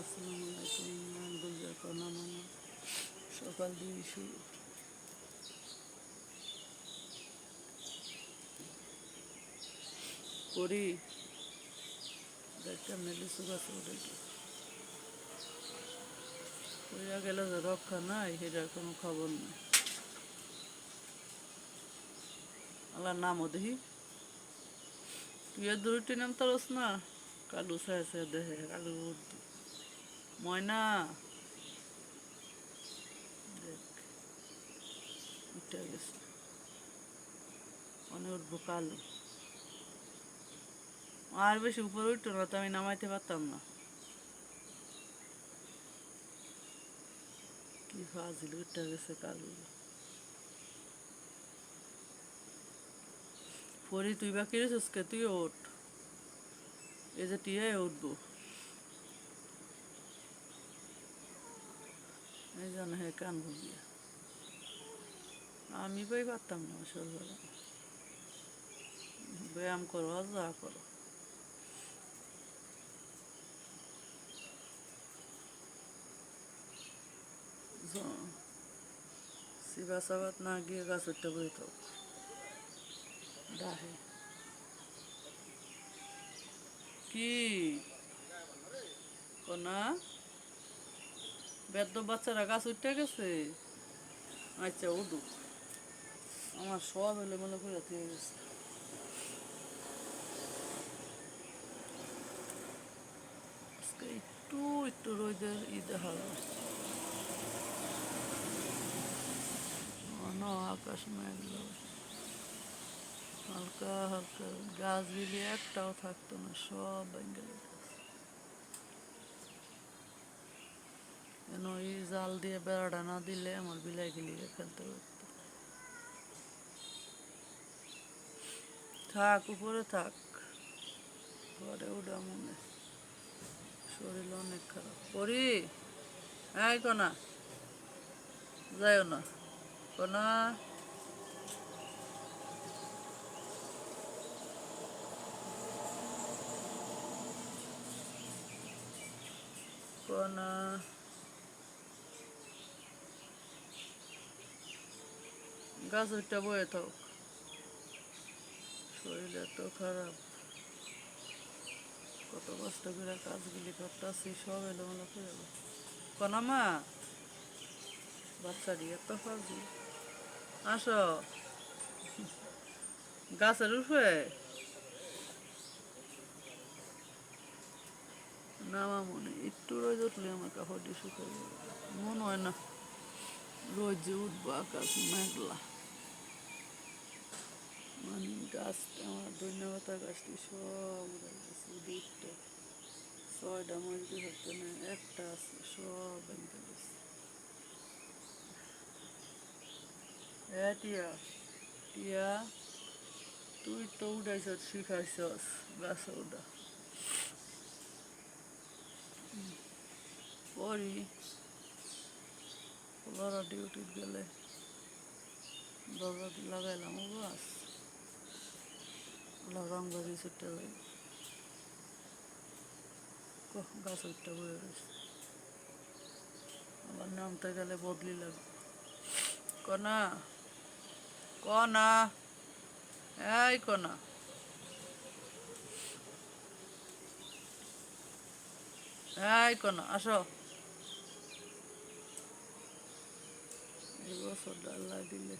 আসসালামু আলাইকুম গুলজার কনা মানা সকাল দিয়ে শুরু করি দেখতাম লিচু গাছ উঠে ওইয়া গেলে যে রক্ষা নাই সেটার কোনো খবর নাই। আল্লাহর নামও দেখি তুই এর দুটি নাম তারস না কালু চাইছে দেহে কালু উঠবি ময়না দেখ উঠে গেছে অনেক উঠবো কালু আর বেশি উপরে উঠতো না তো আমি নামাইতে পারতাম না। কি ফাজিল উঠে গেছে কালু পরি তুই বা কিরেছিস কে তুই ওঠ এই যে টিয়ে উঠবো এই জন্য হে কান ভুগিয়া আমি বই পারতাম না সকালবেলা ব্যায়াম করো আর যা করো সিবা সাবাত না গিয়ে গাছ উঠতে বই তো ডাহে কি কোনা বেদ্য বাচ্চারা গাছ উঠতে গেছে। আচ্ছা উঠুক আমার সব এলে মনে করে দিয়ে গেছে। আজকে একটু একটু রোদের দেখা যাচ্ছে আকাশ মেঘলা হালকা হালকা গাছগুলি একটাও থাকতো না সব বেঙ্গল কেন এই জাল দিয়ে বেড়াটা না দিলে আমার বিলাই গিলিয়ে খেলতে পারতো। থাক উপরে থাক ঘরে উঠা মনে শরীর অনেক খারাপ করি এই কনা যাইও না কনা কনা গাছ উঠটা বয়ে থাক শরীর এত খারাপ কত কষ্ট করে কাজগুলি করতেছি সব এলোমেলো করে কনা মা বাচ্চারি এত ফাজি আসো গাছের উঠে নামা মনে একটু রোজ উঠলে আমার কাপড়টি শুকিয়ে যাবে মনে হয় না রোজ যে উঠবো আকাশ মেঘলা মানে গাছ আমার ধন্যবাদ গাছটি সব উড়ে গেছে দুধটা 6টা মজুরি হতো না একটা আছে সব ভেঙে গেছে। টিয়া টিয়া তুই তো উঠাইছ শিখাইছস গাছ উঠা পরি ওরা ডিউটি গেলে দরজা লাগাইলাম ও গাছ রং বাড়ি ছুটতে যাই গাছ উঠতে বয়ে রয়েছে আবার নামতে গেলে বদলি লাগবে কনা কনা এই কনা এই কনা আসো এই বছর ডাল্লা দিলে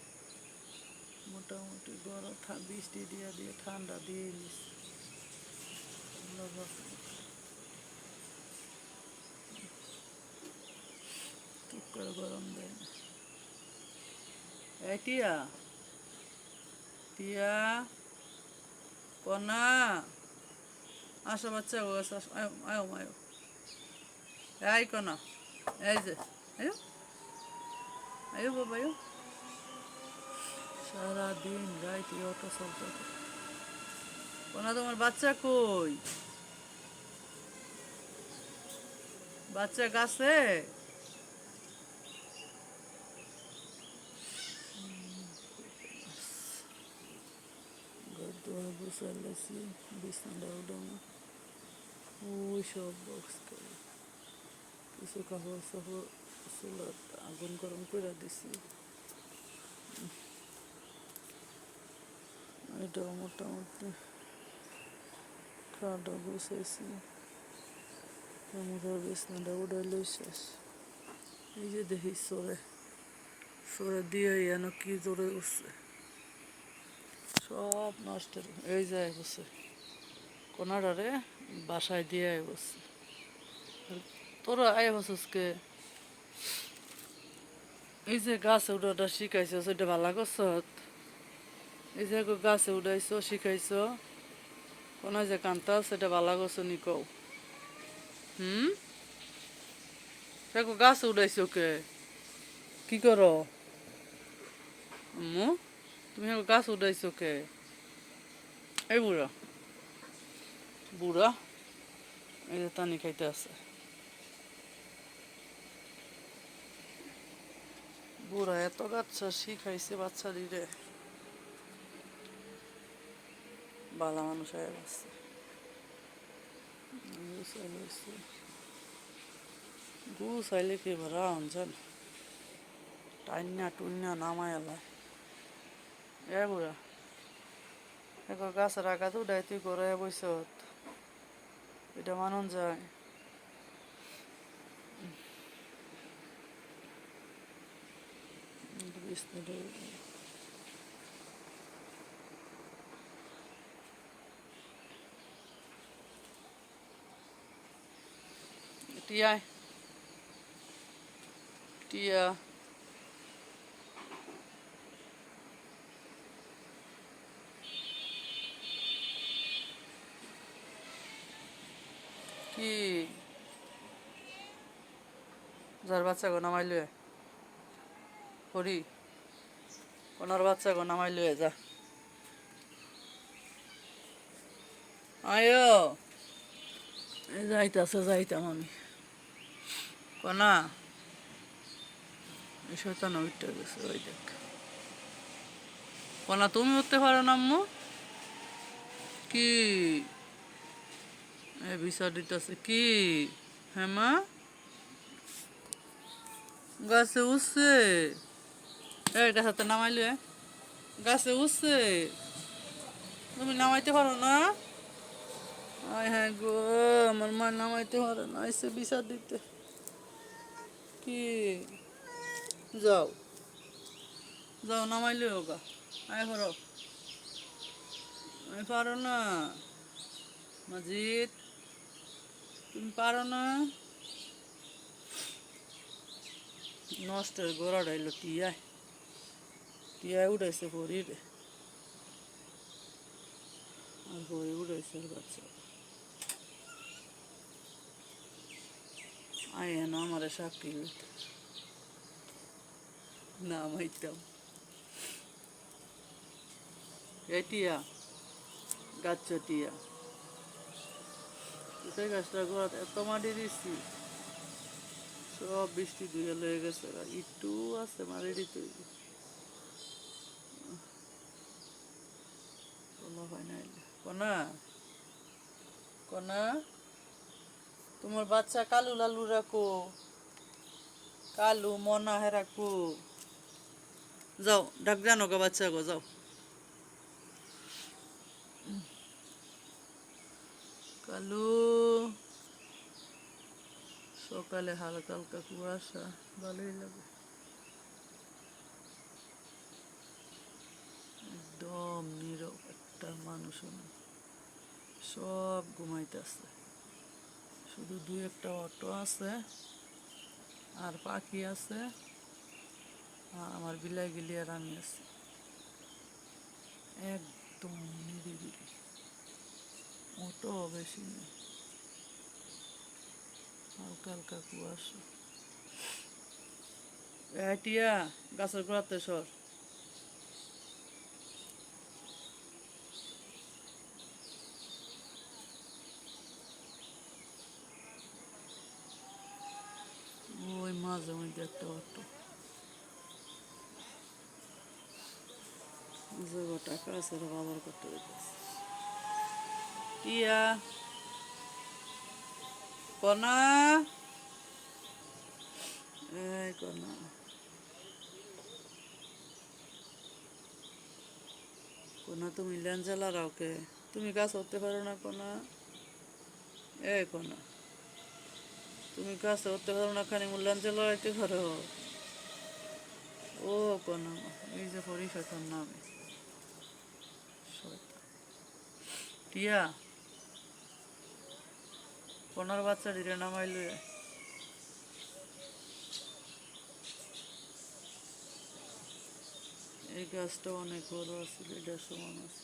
মোটামুটি গরম বৃষ্টি দিয়ে দিয়ে ঠান্ডা দিয়ে নিস ঠিক করে গরম দেয় না। এই টিয়া টিয়া কনা আসো বাচ্চা ও আসো আয়ো আয়ো আয়ো এই কনা এই যে আয়ো আয়ো বাবা আয়ো সারাদিন রাইতে অটো চলতে কোনা তোমার বাচ্চা কই বাচ্চা গাছে দোয়া গুছাইছি বিছানাটা উঠানো ওই সব বক্স করে কিছু কাপড় চাপড় চুলার আগুন গরম করে দিছি। এটাও মোটামুটি খাওয়া গুছাইছি। মুখের বিছনাটা উড়াইলেই শেষ। এই যে দেখি সরে দিয়ে যেন কি জোরে উঠছে, সব নষ্ট। এই যায় বসে কোনাডারে বাসায় দিয়ে বসছে। তোরা আয় বসকে এই যে গাছে উঠাটা শিখাইছ, সেটা ভালো করছ। এই যে গাছে উঠাইছ শিখাইছ, কোন যে কান্তা সেটা ভালো করছো নি কও। দেখো গাছে উঠাইছ কে কি করো আম্মু? তুমি গাছ উঠাইছো কে? এই বুড়া বুড়া এই যে টানি খাইতে আছে। বুড়া এত গাছা শিখাইছে বাচ্চাদিরে, বালা মানুষ হয়ে গেছে। গুছাইলে কি ভরা জান টাইনা টুইনা নামায় এলায়। এ বুড়া এখন গাছের আঘাত উঠাই তুই করে বইস, এটা মানুন যায়? টিয়া টিয়া কি যার বাচ্চা গো নামাই লুয়ে হরি, ওনার বাচ্চা গো নামাই লুয়ে যা। আয়ো যাইতাম আমি কনা শয়তান উঠতে গেছে। ওই দেখ কনা, তুমি উঠতে পারো না আম্মু? কি বিচার দিতেছে কি? হ্যাঁ মা গাছে উঠছে, এটা হাতে নামাইলে গাছে উঠছে, তুমি নামাইতে পারো না? আয় হ্যাঁ গো, আমার মা নামাইতে পারে না, এসে বিচার দিতে। কি যাও যাও নামাইলে হোগা, আয় করো। আমি পারো না মাজিদ, তুমি পারো না? নষ্টের গোড়া ডাইলো টিয়ায় টিয়ায় উঠাইছে পরি রে, আর পরি উঠাইছে বাচ্চা। আয় না আমারে সাক্ষী না মাইতাম। এ টিয়া গাছ টিয়া, সেই গাছটার গোড়াতে এত মাটি দিচ্ছি, সব বৃষ্টি ধুয়ে লয়ে গেছে, একটু আছে মারি দিতে। কনা কনা তোমার বাচ্চা কালু লালু রাখো, কালু মনা হে রাখো। যাও ডাক জানো গা বাচ্চা গো, যাও। কালু সকালে হালকা হালকা কুয়াশা, ভালোই লাগে। একদম নীরব, একটা মানুষও নেই, সব ঘুমাইতেছে। শুধু দুই একটা অটো আছে আর পাখি আছে, আর আমার বিলাই গিলি আর আমি আছি। একদম নিরিবিলি, অটো বেশি নেই, হালকা হালকা কুয়াশা। টিয়া গাছের গোড়াতে সর। ওই মাঝে মধ্যে একটা অটো, যে টাকা আছে বাজার করতে দিতেছে। টিয়া কনা এই কোনা কোনা তুমি ল্যাঞ্জেলা রাওকে তুমি কাজ করতে পারো না কোনা এই কোনা তুমি কাজ করতে পারো না খানি ল্যাঞ্জেলা রাইতে পারো ও কোনা এই যে পরিশোধন নামে শয়তান টিয়া কোনার বাচ্চা দিলে নামাইলে এই গাছটা অনেক বড় আছিল এটা সমান আছে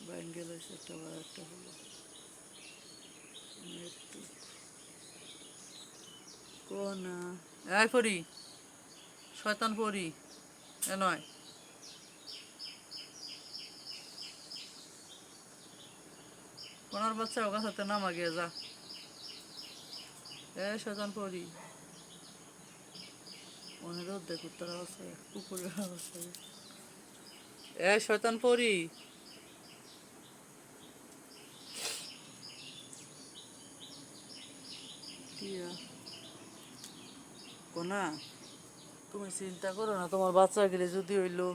বাইঙ্গেল হয়েছে একটা বা একটা হলো একটু কোনা এই পরি শয়তান পরি এ নয় কোনার বাচ্চা ওর কাছে নামা গিয়ে যা এ শয়তান পরি অনেক রোদ্দে কুত্তার আছে কুকুরের আছে এ শয়তান পরি টিয়া কোনা তুমি চিন্তা করো না তোমার বাচ্চা গেলে যদি হইলো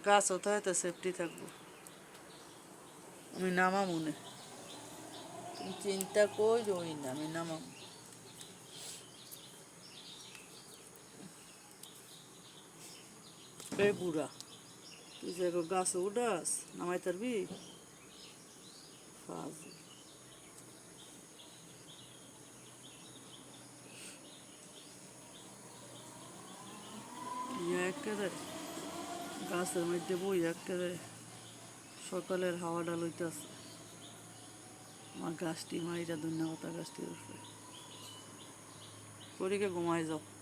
গাছ ওঠাইতে সেফটি থাকবো আমি নামা মনে তুমি চিন্তা করোই না আমি নামাম এই বুড়া তুই যে গাছ উঠাস নামাই তারবি ফাজিল ইয়া একেবারে গাছের মধ্যে বই একেবারে সকালের হাওয়াটা লইতেছে আমার গাছটি মাইরা ধন্যবাদ গাছটির উপরে পরীকে ঘুমাই যাও